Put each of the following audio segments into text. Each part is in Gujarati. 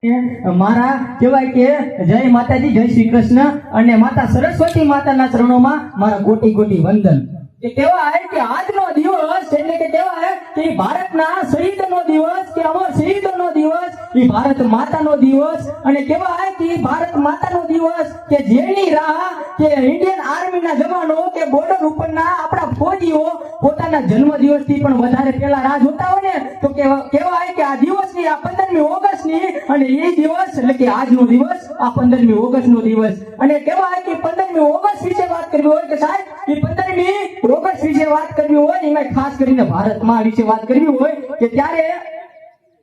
મારા કહેવાય કે જય માતાજી, જય શ્રી કૃષ્ણ અને માતા સરસ્વતી માતાના ચરણોમાં મારા કોટી કોટી વંદન. કે કહેવાય કે આજનો દિવસ એટલે કે કહેવાય કે ભારતના શહીદનો દિવસ કે અમર શહીદોનો દિવસ, એ ભારત માતાનો દિવસ અને કહેવાય કે ભારત માતાનો દિવસ કે જેની રાહ કે ઇન્ડિયન આર્મીના જવાનો કે બોર્ડર ઉપરના આપણા ફૌજીઓ પોતાના જન્મદિવસથી પણ વધારે પહેલા રાહ જોતા હોય ને, તો કહેવાય કે આ દિવસની આ 15મી ઓગસ્ટની અને એ દિવસ એટલે કે આજનો દિવસ આ 15મી ઓગસ્ટનો દિવસ અને કહેવાય કે 15મી ઓગસ્ટ વિશે વાત કરવી હોય કે સાહેબ એ 15મી ઓગસ્ટ વિશે વાત કરવી હોય એમાં ખાસ કરીને ભારતમાં વિશે વાત કરવી હોય કે ત્યારે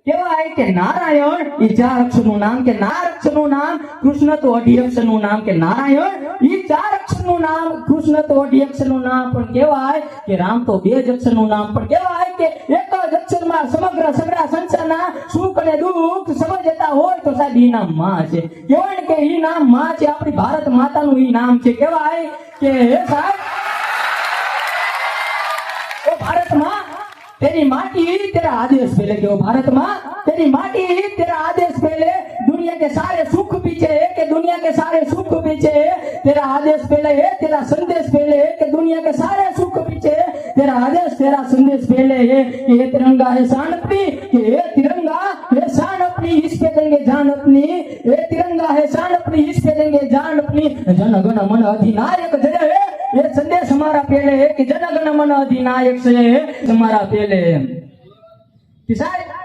કહેવાય કે નારાયણ એ 4 અક્ષરનું નામ કે અક્ષરનું નામ, કૃષ્ણ તો 8 અક્ષરનું નામ કે નારાયણ એ 4 અક્ષરનું નામ, કૃષ્ણ તો 8 અક્ષરનું નામ પણ કહેવાય કે રામ તો 2 જ અક્ષરનું નામ પણ કહેવાય કે એક જ અક્ષરમાં સમગ્ર સગળા સંસારના સુખ અને દુઃખ સમજતા હોય તો સાહેબ ઈ નામ માં છે. કહેવાય કે ઈ નામ માં છે, આપણી ભારત માતાનું ઈ નામ છે. કહેવાય કે હે સાહેબ ઓ ભારત માં तेरी माटी तेरा आदेश पहले, क्यों भारत माँ तेरी माटी तेरा आदेश पहले, दुनिया के सारे सुख पीछे है कि दुनिया के सारे सुख पीछे है, तेरा आदेश पहले है, तेरा संदेश पहले है कि दुनिया के सारे सुख पीछे है, तेरा आदेश तेरा संदेश पहले है. ये तिरंगा है शान अपनी, कि ये तिरंगा है शान अपनी, इस पे देंगे जान अपनी, ये तिरंगा है शान अपनी, इस पे देंगे जान अपनी. जन गण मन अधिनायक जय है, ये संदेश हमारा पहले है कि जन गण मन अधिनायक से हमारा पहले है.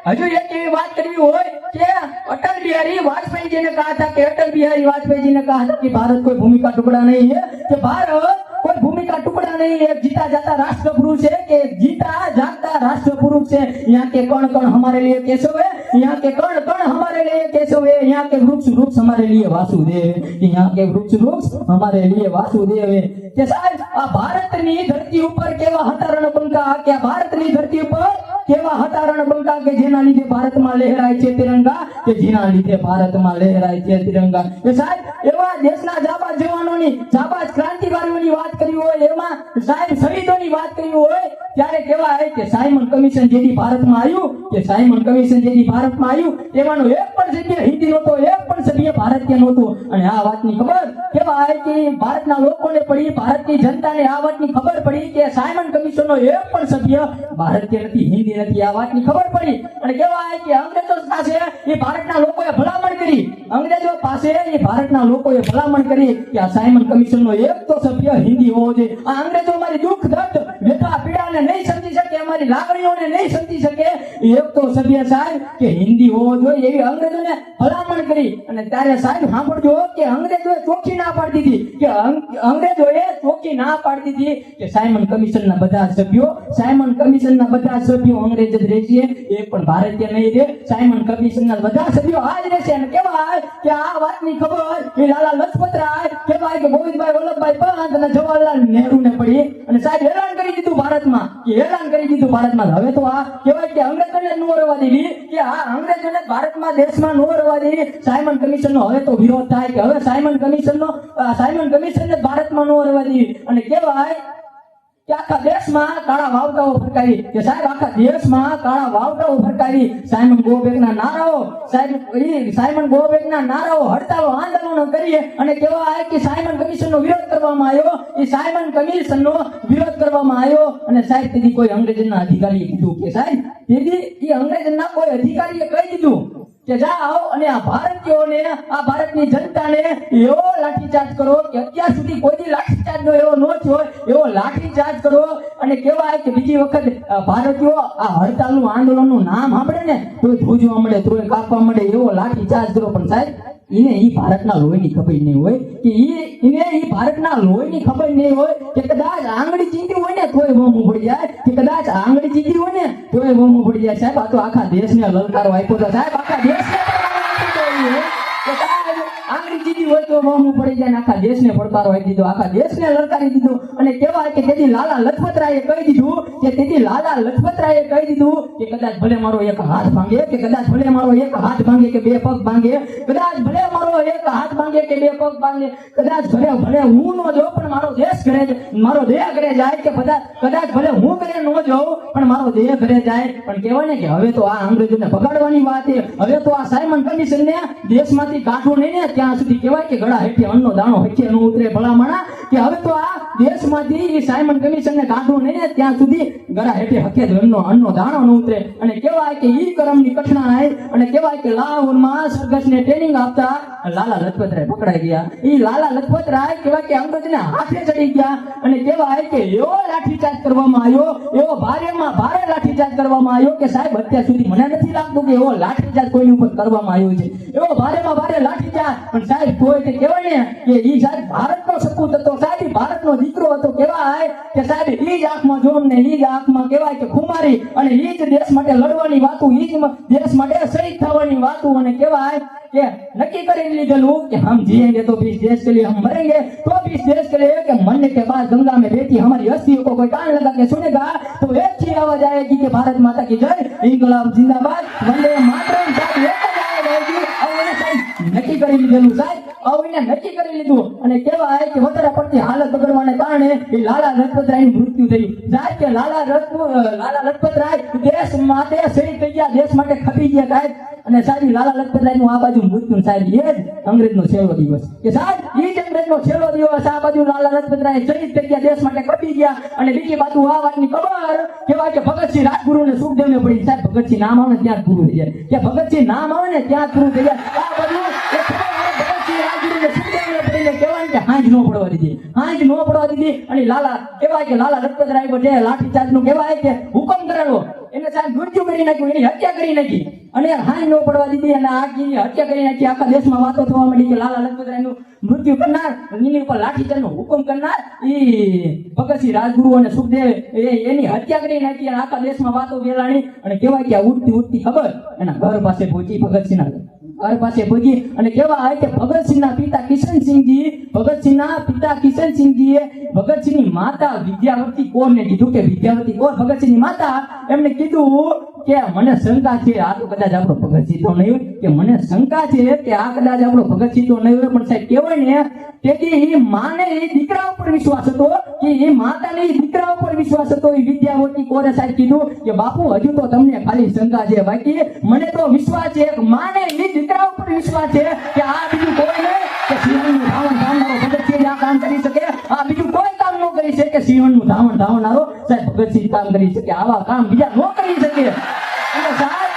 हजू एक बात करनी हो कि अटल बिहारी वाजपेयी जी ने कहा था कि अटल बिहारी वाजपेयी जी ने कहा था कि भारत कोई भूमि का टुकड़ा नहीं है, कि भारत कोई भूमि का टुकड़ा नहीं है, जीता जाता राष्ट्र पुरुष है, कि जीता जाता राष्ट्र पुरुष है. यहाँ के कण कण हमारे लिए केशव है, यहाँ के कण कण हमारे लिए केशव है, यहाँ के वृक्ष वृक्ष हमारे लिए वासुदेव है, यहाँ के वृक्ष वृक्ष हमारे लिए वासुदेव है. કે સાહેબ આ ભારતની ધરતી ઉપર કેવા હતા રણબંકા, કે આ ભારતની ધરતી ઉપર કેવા હતા રણબંકા કે જેના લીધે ભારતમાં લહેરાય છે તિરંગા, કે જેના લીધે ભારતમાં લહેરાય છે તિરંગા. કે સાહેબ એવા દેશના જાબાજ જવાનોની, જાબાજ ક્રાંતિકારીઓની વાત કરી હોય, એમાં સાહેબ શહીદોની વાત કરી હોય, ત્યારે કહેવાય કે સાયમન કમિશન જેથી ભારતમાં આવ્યું, કે સાયમન કમિશન જેથી ભારતમાં આવ્યું એમાંનો એક પણ સભ્ય હિન્દી નહોતો, એક પણ સભ્ય ભારતીય નહોતું. અને આ વાતની ખબર કહેવાય કે ભારતના લોકોને પડી, ભારતની જનતાને આ વાતની ખબર પડી કે સાયમન કમિશનનો એક પણ સભ્ય ભારતીય નથી, હિન્દી નથી. આ વાતની ખબર પડી અને કહેવાય કે અંગ્રેજો પાસે એ ભારતના લોકોએ ભલામણ કરી, અંગ્રેજો પાસે એ ભારતના લોકોએ ભલામણ કરી કે આ સાયમન કમિશનનો એક તો સભ્ય હિન્દી હોવો જોઈએ. આ અંગ્રેજો અમારી દુઃખ દર્દ વ્યથા પીડાને નહીં સમજી શકે, અમારી લાગણીઓને નહીં સમજી શકે, એક તો સભ્ય સાહેબ કે હિન્દી હોવો જોઈએ એવી અંગ્રેજોને ભલામણ કરી. અને ત્યારે સાહેબ સાંભળજો કે અંગ્રેજોએ ચોખ્ખી ના પાડી દીધી, કે અંગ્રેજોએ ચોખ્ખી ના પાડી દીધી કે સાયમન કમિશનના બધા સભ્યો, સાયમન કમિશનના બધા સભ્યો અંગ્રેજ જ રહેશે, એક પણ ભારતીય નહીં રહે. સાયમન કમિશનના બધા સભ્યો આ જ રહેશે. અને કહેવાય કે આ વાતની ખબર એ લાલા લજપત રાય, કહેવાય કે ગોવિંદભાઈ વલ્લભભાઈ પંત અને જવાહરલાલ નહેરુને પડી. અને સાહેબ એલાન કરી દીધું ભારતમાં, કે એલાન કરી દીધું ભારતમાં હવે તો આ કહેવાય કે અંગ્રેજોને નો રહેવા દીધી, કે આ અંગ્રેજોને ભારતમાં દેશમાં નો રહેવા દીધી. સાયમન કમિશનનો હવે તો વિરોધ થાય કે હવે સાયમન કમિશનને ભારતમાં નો રહેવા દીધી. અને કહેવાય કે આખા દેશમાં કાળા વાવટાઓ ફરકાવી, કે સાહેબ આખા દેશમાં કાળા વાવટાઓ ફરકાવી. સાયમન ગો બેકના નારાઓ, સાયમન ગો બેકના નારાઓ, હડતાલો, આંદોલનો કરીએ. અને કહેવાય કે સાયમન કમિશનનો વિરોધ કરવામાં આવ્યો, એ સાયમન કમિશનનો વિરોધ કરવામાં આવ્યો. અને સાહેબ તેથી કોઈ અંગ્રેજના અધિકારીએ કીધું કે સાહેબ તેથી એ અંગ્રેજના કોઈ અધિકારીએ કહી દીધું કે જાઓ અને આ ભારતીયોને, આ ભારતની જનતાને એવો લાઠીચાર્જ કરો કે અત્યાર સુધી કોઈ લાઠીચાર્જ એવો ન થયો એવો લાઠીચાર્જ કરો. અને કહેવાય કે બીજી વખત ભારતીયો આ હડતાલનું આંદોલનનું નામ સાંભળે ને તો ધ્રુજવા મળે, તો કાપવા મળે, એવો લાઠીચાર્જ કરો. પણ સાહેબ એને ઈ ભારતના લોહીની ખબર નહીં હોય, કે એને ઈ ભારતના લોહીની ખબર નહીં હોય, કે કદાચ આંગળી ચીંધી હોય ને તોય વમું પડી જાય, કે કદાચ આંગળી ચીંધી હોય ને તોય વમું પડી જાય. સાહેબ આ તો આખા દેશને લલકારો આપ્યો હતો, સાહેબ આખા દેશને આંગળી ચીંધી હોય તો બહુ પડી જાય ને આખા દેશને પડકારો આપી દીધો, આખા દેશને લલકારી દીધો. અને કહેવાય કે તેથી લાલા લજપતરાયે કહી દીધું કે તેથી લાલા લજપતરાયે કહી દીધું કે કદાચ ભલે મારો એક હાથ ભાંગે, કે કદાચ ભલે મારો એક હાથ ભાંગે કે બે પગ ભાંગે, કદાચ ભલે મારો એક હાથ ભાંગે કે બે પગ ભાંગે, કદાચ ભલે હું નો જાઉં પણ મારો દેહ ઘરે જાય, કે કદાચ ભલે હું ઘરે નો જાઉં પણ મારો દેહ ઘરે જાય. પણ કહેવાય ને કે હવે તો આ અંગ્રેજોને ભગાડવાની વાત છે. હવે તો આ સાયમન કમિશનને દેશમાંથી કાઢવું નહીં ને ત્યાં સુધી કહેવાય કે ગળા હેઠે અન્નનો દાણો હેઠે ન ઉતરે ભલામણા, કે હવે તો આ દેશમાંથી સાયમન કમિશનને કાઢવું નહીં ને ત્યાં સુધી ગળા હેઠે હકે અન્નનો દાણો ન ઉતરે. અને કહેવાય કે ઈ કરમની કઠણાઈ, અને કહેવાય કે લાહોરમાં સરઘસને ટ્રેનિંગ આપતા લાલા લજપતરાય પકડાઈ ગયા. ઈ લાલા લજપતરાય કહેવાય કે અંગ્રેજને હાથે ચડી ગયા. અને કહેવાય કે એવો લાઠીચાર્જ કરવામાં આવ્યો, એવો ભારેમાં ભારે લાઠીચાર્જ કરવામાં આવ્યો કે સાહેબ અત્યાર સુધી મને નથી લાગતું કે એવો લાઠીચાર્જ કોઈની ઉપર કરવામાં આવ્યો છે, એવો ભારેમાં ભારે લાઠીચાર્જ. પણ સાહેબ કોઈ તે કહેવાય ને કે ઈ સાહેબ ભારતનો સપૂત હતો, સાહેબ ભારતનો દીકરો હતો. કહેવાય કે સાહેબ ઈ જ આંખમાં જોમ ને ઈ જ આંખમાં કહેવાય કે ખુમારી, અને ઈ જ દેશ માટે લડવાની વાતું, ઈ જ દેશ માટે શહીદ થવાની વાતું. અને કહેવાય કે નક્કી કરી લીધેલું कि हम जिएंगे तो भी इस देश के लिए, हम मरेंगे तो भी इस देश के लिए, कि मरने के बाद गंगा में बहती हमारी अस्थियों को कोई कान लगा के सुनेगा तो एक ही आवाज आएगी कि भारत माता की जय, इंकलाब जिंदाबाद, वंदे मातरम. साहब एक જ આવાજ આएगी. હવે સાહેબ નક્કી કરી લીધેલું, સાહેબ હવે નક્કી કરી લીધું. અને કહેવાય કે વધારે પડતી હાલત બગડવાને કારણે એ લાલા લજપતરાયનું મૃત્યુ થયું. સાહેબ કે લાલા લજપતરાય દેશ માટે શહીદ થઈ ગયા, દેશ માટે ખપી ગયા સાહેબ. અને સાહેબ લાલા લજપતરાયનું આ બાજુ મૃત્યુ, સાહેબ એ જ અંગ્રેજનો છેલ્લો દિવસ, કે સાહેબ એ જ અંગ્રેજનો છેલ્લો દિવસ. આ બાજુ લાલા લજપતરાય શહીદ થઈ ગયા, દેશ માટે ખપી ગયા. અને બીજી બાજુ આ વાતની ખબર કહેવાય કે ભગતસિંહ રાજગુરુને સુખદેવને પડી. સાહેબ ભગતસિંહ નામ આવે ને ત્યાં જ પૂરું થઈ જાય, કે ભગતસિંહ નામ આવે ને ત્યાં જ પૂરું થઈ જાય. આ બધું ભગતસિંહ રાજગુરુને સુખદેવને પડીને કહેવાય કે હાંજ ન પડવા દીધી. અને લાલા કહેવાય કે લાલા લજપતરાય પર જે લાઠીચાર્જનું કહેવાય કે હુકમ કરેલો, એને સાહેબ મૃત્યુ કરી નાખ્યું, એની હત્યા કરી નાખી. અને હાંજ ન પડવા દીધી અને આખી હત્યા કરી નાખી. આખા દેશમાં વાતો થવા માંડી કે લાલા લજપતરાયનું મૃત્યુ કરનાર, એની ઉપર લાઠીચાર્જનો હુકમ કરનાર ઈ ભગતસિંહ રાજગુરુ અને સુખદેવ એની હત્યા કરી નાખી. અને આખા દેશમાં વાતો ફેલાણી. અને કહેવાય કે આ ઉડતી ખબર એના ઘર પાસે પહોંચી, ભગતસિંહના ઘર પાસે પહોંચી. અને કહેવાય કે ભગતસિંહના પિતા કિશનસિંહજીએ ભગતસિંહની માતા વિદ્યાવતી કૌરને કીધું, કે વિદ્યાવતી કૌર ભગતસિંહની માતા, એમને કીધું કે મને શંકા છે આ તો કદાચ આપણો ભગતસિંહ તો નહીં હોય, કે મને શંકા છે કે આ કદાચ આપણો ભગતસિંહ તો નહીં હોય. પણ સાહેબ કહેવાય ને કે એ માને એ દીકરા ઉપર વિશ્વાસ હતો, કે એ માતાને એ દીકરા ઉપર વિશ્વાસ હતો. એ વિદ્યાવતી કૌરે સાહેબ કીધું કે બાપુ હજુ તો તમને ખાલી શંકા છે, બાકી મને તો વિશ્વાસ છે. માને એ દીકરા ઉપર વિશ્વાસ છે કે આ બીજું કોઈ નહીં, કે સિંહણનું ધાવણ ધાવનારો ભગતસિંહ આ કામ કરી શકે, આ બીજું કોઈ કામ ન કરી શકે. સિંહણનું ધાવણ ધાવનારો સાહેબ ભગતસિંહ કામ કરી શકે, આવા કામ બીજા ન કરી શકે. અને સાહેબ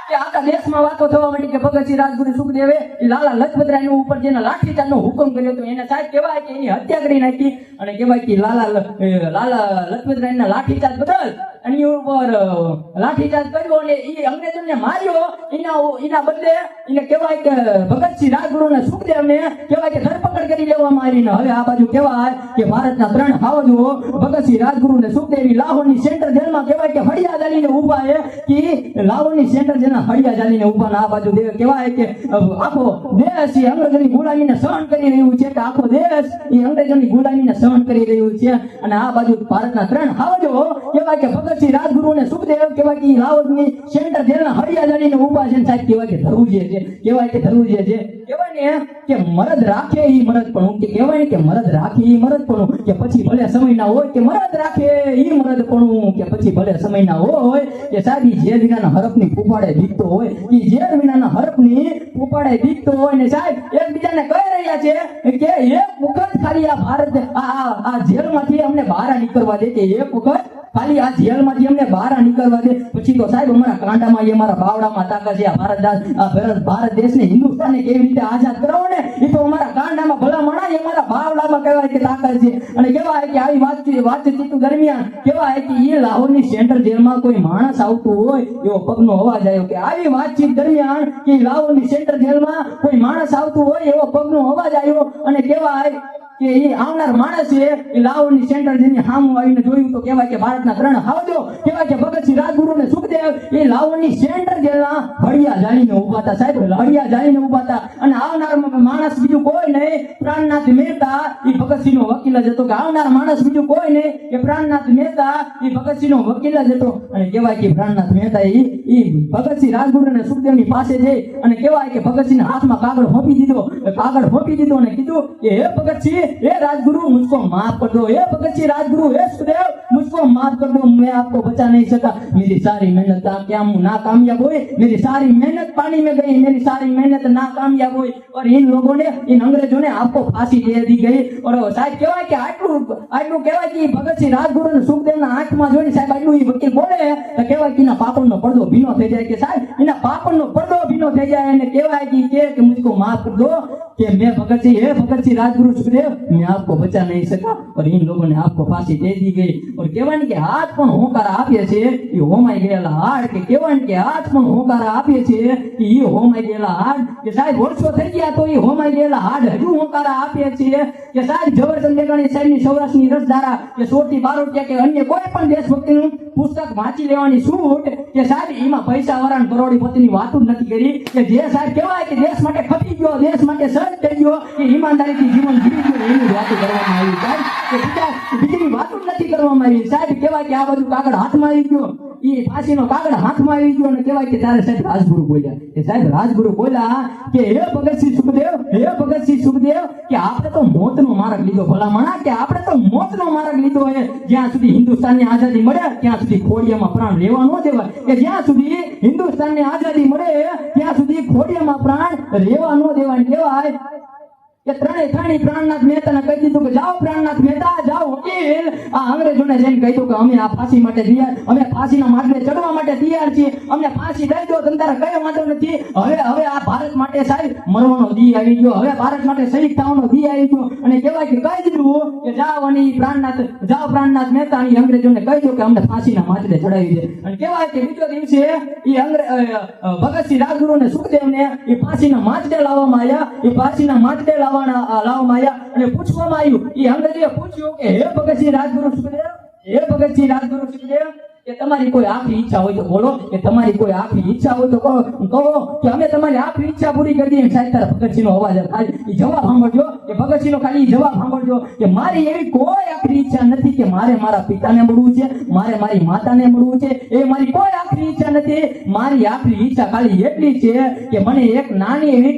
કે આખા દેશમાં વાતો થવા માંડી કે ભગતસિંહ રાજગુરુ સુખદેવે લાલા લજપતરાય ઉપર જેના લાઠીચાર્જનો હુકમ કર્યો હતો, એને સાહેબ કહેવાય કે એની હત્યા કરી નાખી. અને કહેવાય કે લાલા લજપતરાયના લાઠીચાર્જ બદલ એની ઉપર લાઠીચાર્જ કર્યો અને એ અંગ્રેજોને માર્યો. એના બદલે એને કહેવાય કે ભગતસિંહ રાજગુરુ અને સુખદેવને કહેવાય કે ધરપકડ કરી લેવામાં આવી. ને હવે આ બાજુ કહેવાય કે ભારતના 3 હાવજો ભગતસિંહ રાજગુરુ અને સુખદેવ લાહોરની સેન્ટ્રલ જેલમાં કહેવાય કે હળિયા ચાલીને ઉભા છે, કે લાહોરની સેન્ટ્રલ જેલના હળિયા ચાલીને ઉભા. આ બાજુ કહેવાય કે આખો દેશ એ અંગ્રેજોની ગુલામીને સહન કરી રહ્યું છે, કે આખો દેશ એ અંગ્રેજોની ગુલામીને સહન કરી રહ્યું છે. અને આ બાજુ ભારતના 3 હાવજો કહેવાય કે ભગતસિંહ રાજગુરુ અને સુખદેવ કહેવાય કે લાહોરની સેન્ટ્રલ જેલના હળિયા ચાલીને ઉભા છે. સાહેબ કહેવાય કે ધરુજે છે, કહેવાય ને કે મરદ રાખે ઈ મરદપણું, કે કહેવાય કે મરદ રાખે ઈ મરદપણું, કે પછી ભલે સમય ના હોય, કે મરદ રાખે ઈ મરદપણું, કે પછી ભલે સમય ના હોય. કે સાહેબ ઈ ઝેર વિનાના હરફની ફૂફાડે દીકતો હોય, ઈ ઝેર વિનાના હરફની ફૂફાડે દીકતો હોય. ને સાહેબ એકબીજાને કહી રહ્યા છે કે એક વખત ખાલી આ ભારત આ જેલમાંથી અમને બહાર નીકળવા દે, કે એક વખત ખાલી આ જેલમાંથી અમને બહાર નીકળવા દે. પછી તો સાહેબ અમારા કાંડામાં અમારા બાવડામાં તાકાત છે. આ ભારત દેશને હિન્દુસ્તાનને કેવી રીતે આઝાદ કરાવો ને, એ તો અમારા કાંડામાં ભલા મણાય અમારા બાવડામાં કહેવાય કે તાકાત છે. અને કહેવાય કે આવી વાતચીત દરમિયાન કહેવાય કે એ લાહોરની સેન્ટ્રલ જેલમાં કોઈ માણસ આવતું હોય એવો પગનો અવાજ આવ્યો. કે આવી વાતચીત દરમિયાન કે લાહોરની સેન્ટ્રલ જેલમાં કોઈ માણસ આવતું હોય એવો પગનો અવાજ આવ્યો. અને કહેવાય કે એ આવનાર માણસ છે એ લાહોરની સેન્ટર જેની સામું આવીને જોયું તો કહેવાય કે ભારતના 3 હાવજો કહેવાય કે ભગતસિંહ રાજગુરુ અને સુખદેવ એ લાહોરની સેન્ટર જેવા હળિયા જાળીને ઊભા હતા સાહેબ, હળિયા જાળીને ઊભા હતા. અને આવનાર માણસ બીજું કોઈ નહીં, પ્રાણનાથ મહેતા એ ભગતસિંહનો વકીલ જ હતો. કે આવનાર માણસ બીજું કોઈ નહીં કે પ્રાણનાથ મહેતા એ ભગતસિંહનો વકીલ જ હતો. અને કહેવાય કે પ્રાણનાથ મહેતા એ ભગતસિંહ રાજગુરુ અને સુખદેવની પાસે જઈ અને કહેવાય કે ભગતસિંહના હાથમાં કાગળ સોંપી દીધો અને કીધું કે હે ભગતસિંહ, हे राजगुरु मुझको माफ कर दो, हे भगत सिंह राजगुरु, हे सुखदेव मुझको माफ कर दो, मैं आपको बचा नहीं सका, मेरी सारी मेहनत क्या नाकामयाब हुई, मेरी सारी मेहनत पानी में गई, मेरी सारी मेहनत नाकामयाब हुई. और इन लोगों ने, इन अंग्रेजों ने आपको फांसी दे दी गई. और साहब कहेवाय કે આટલું કહેવાય કે ભગતસિંહ રાજગુરુ અને સુખદેવના આંખમાં જોઈને સાહેબ આટલું વકીલ બોલે તો કહેવાય કે એના પાપણનો પડદો ભીનો થઈ જાય. કે સાહેબ એના પાપણનો પડદો ભીનો થઈ જાય અને કહેવાય કે मुझको माफ कर दो कि मैं भगत सिंह राजगुरु सुखदेव मैं आपको बचा नहीं सका और इन लोगों ने आपको फांसी दे दी गई. और કહેવાય કે હાથ પણ હોંકાર આપે છે એ હોમાઈ ગયેલા હાડ. કે કહેવાય કે હાથ પણ હોંકાર આપે છે કે એ હોમાઈ ગયેલા હાડ. કે સાહેબ વર્ષો થઈ ગયા તો એ હોમાઈ ગયેલા હાડ હજુ હોંકાર આપે છે. કે સાહેબ ઝવેરચંદ મેઘાણી સાહેબની સૌરાષ્ટ્રની રસધારા કે 16 થી 12 કે અન્ય કોઈ પણ દેશભક્તિનું પુસ્તક વાંચી લેવાની છૂટ. કે સાહેબ એમાં પૈસા વાળા કરોડીપતિની વાતો જ નથી કરી. કે જે સાહેબ કહેવાય કે દેશ માટે ખપી ગયો, દેશ માટે સજ્જ થઈ ગયો, કે ઈમાનદારીથી જીવન જીવી ગયો એની વાતો કરવામાં આવી સાહેબ. કે બીજી વાતો જ નથી કરવામાં આવી સાહેબ. કહેવાય કે આ બધું કાગળ હાથમાં આવી ગયો, એ ફાંસીનો કાગળ હાથમાં આવી ગયો અને કહેવાય કે ત્યારે સાહેબ રાજગુરુ બોલ્યા. કે સાહેબ રાજગુરુ બોલ્યા કે હે ભગતસિંહ સુખદેવ કે આપણે તો મોતનો માર્ગ લીધો ભલામણા. કે આપણે તો મોતનો માર્ગ લીધો હે. જ્યાં સુધી હિન્દુસ્તાનની આઝાદી મળે ત્યાં સુધી ખોડિયામાં પ્રાણ લેવા ન દેવાય. કે જ્યાં સુધી હિન્દુસ્તાનની આઝાદી મળે ત્યાં સુધી ખોડિયામાં પ્રાણ લેવા ન દેવાય. કહેવાય કે ત્રણેય પ્રાણનાથ મહેતાને કહી દીધું કે જાઓ પ્રાણનાથ મહેતા, જાઓ વકીલ. આ અંગ્રેજોને જઈને કહી દઉં કે અમે આ ફાંસી માટે તૈયાર, અમે ફાંસીના માટલે ચડવા માટે તૈયાર છીએ, અમને ફાંસી દઈ દો, તમ તારે કઈ વાંધો નથી. હવે આ ભારત માટે સાહેબ મરવાનો દી આવી ગયો, હવે ભારત માટે શહીદ થવાનો દી આવી ગયો. અને કહેવાય કે કહી દીધું કે જાઓ અને પ્રાણનાથ મહેતા અને અંગ્રેજોને કહી દો કે અમને ફાંસીના માટલે ચડાવી દે. અને કહેવાય કે બીજો દિવસે એ ભગતસિંહ રાજગુરુ અને સુખદેવને એ ફાંસીના માટલે લાવવામાં આવ્યા. એ ફાંસીના માટલે લાવવામાં આવ્યા અને પૂછવામાં આવ્યું, એ અંગ્રેજોએ પૂછ્યું કે હે ભગતસિંહ રાજગુરુ સુખદેવ કે તમારી કોઈ આખરી ઈચ્છા હોય તો બોલો. કે તમારી કોઈ આખરી ઈચ્છા હોય તો કહો કે અમે તમારી આખરી ઈચ્છા પૂરી કરી દઈએ. સાહેબ તારા ભગતસિંહનો અવાજ ખાલી જવાબ સાંભળજો. કે ભગતસિંહનો ખાલી જવાબ સાંભળજો કે મારી એવી કોઈ આખરી ઈચ્છા નથી કે મારે મારા પિતાને મળવું છે, મારે મારી માતાને મળવું છે. એ મારી કોઈ આખરી ઈચ્છા નથી. મારી આખરી ઈચ્છા ખાલી એટલી છે કે મને એક નાની એવી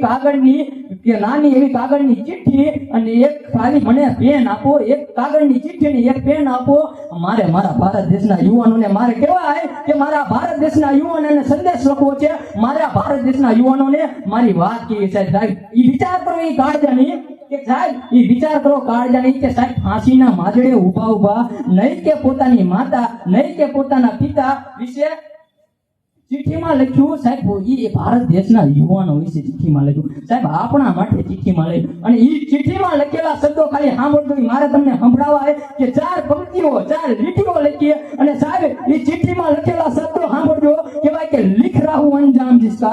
કાગળની ચિઠ્ઠી અને એક ખાલી મને પેન આપો. એક કાગળની ચિઠ્ઠી ને એક પેન આપો. મારે મારા ભારત દેશના યુવાનોને મારે કહેવાય કે મારા ભારત દેશના યુવાનોને સંદેશ લખવો છે. મારા ભારત દેશના યુવાનોને મારી વાત કેવી છે. સાહેબ એ વિચાર કરો, એ કાળજાની કે સાહેબ એ વિચાર કરો કાળજાની કે સાહેબ ફાંસીના માજડે ઊભા નહીં કે પોતાની માતા નહીં કે પોતાના પિતા વિશે ચિઠ્ઠીમાં લખ્યું. સાહેબ એ ભારત દેશના યુવાનો વિશે ચિઠ્ઠીમાં લખ્યું. સાહેબ આપણા માટે ચિઠ્ઠીમાં લખ્યું. અને એ ચિઠ્ઠીમાં લખેલા શબ્દો ખાલી સાંભળજો. મારે તમને સંભળાવાય કે 4 પંક્તિઓ 4 લીટીઓ લખીએ અને સાહેબ એ ચિઠ્ઠીમાં લખેલા શબ્દો સાંભળજો. કહેવાય કે लिख रहा हूं अंजाम जिसका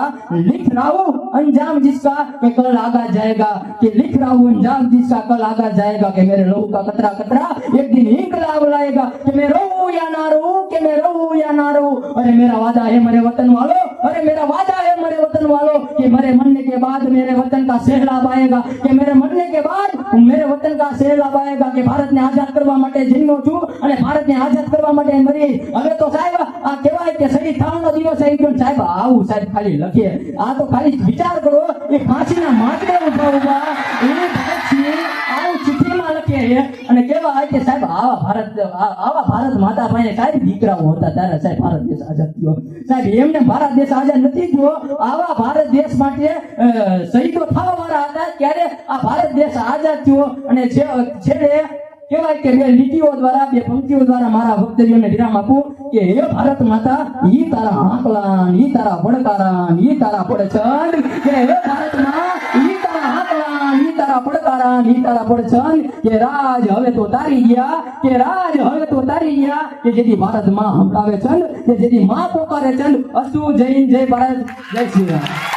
कि कल आगा जाएगा. कि लिख रहा हूं अंजाम जिसका कल आगा जाएगा. कि मेरे लहू का कतरा कतरा एक दिन इंकलाब लाएगा. कि मैं रहूं या ना रहूं, कि मैं रहूं या ना रहूं. अरे मेरा वादा है मेरे वतन वालों, अरे मेरा वादा है मेरे वतन वालों कि मेरे मरने के बाद मेरे वतन का सैलाब आएगा. कि मेरे मरने के बाद मेरे वतन का सैलाब आएगा. कि ભારતને આઝાદ કરવા માટે જન્મ્યો છું અને ભારતને આઝાદ કરવા માટે મરી. હવે તો સાહેબ આ કહેવાય કે શહીદ થવાનો દિવસ આવી ગયો. સાહેબ આવું સાહેબ ખાલી લખીએ. આ તો ખાલી વિચાર કરો એ ફાંસીના માટલે ઊભા એની ભગતસિંહ આવું ચિઠ્ઠીમાં લખે અને કહેવાય કે સાહેબ આવા ભારત માતા પાસે સાહેબ દીકરાઓ હતા ત્યારે સાહેબ ભારત દેશ આઝાદ થયો. સાહેબ એમને ભારત દેશ આઝાદ નથી થયો. આવા ભારત દેશ માટે શહીદો થવા વાળા હતા ત્યારે આ ભારત દેશ આઝાદ થયો. અને છેલ્લે કહેવાય કે 2 લીટીઓ દ્વારા 2 પંક્તિઓ દ્વારા મારા વક્તવ્યને વિરામ આપું કે હે ભારત માતા ઈ તારા આંકલા ઈ તારા પડકારા ઈ તારા પડછંદ. કે હે ભારત માં ઈ તારા આંકલા ઈ તારા પડકારા ઈ તારા પડછંદ. કે રાજ હવે તો તારી ગયા, કે રાજ હવે તો તારી ગયા. કે જેથી ભારત માં હંકાવે છંદ, કે જેથી માં પોકારે ચંદ. અસ્તુ જય હિન્દ, જય ભારત, જય શ્રી રામ.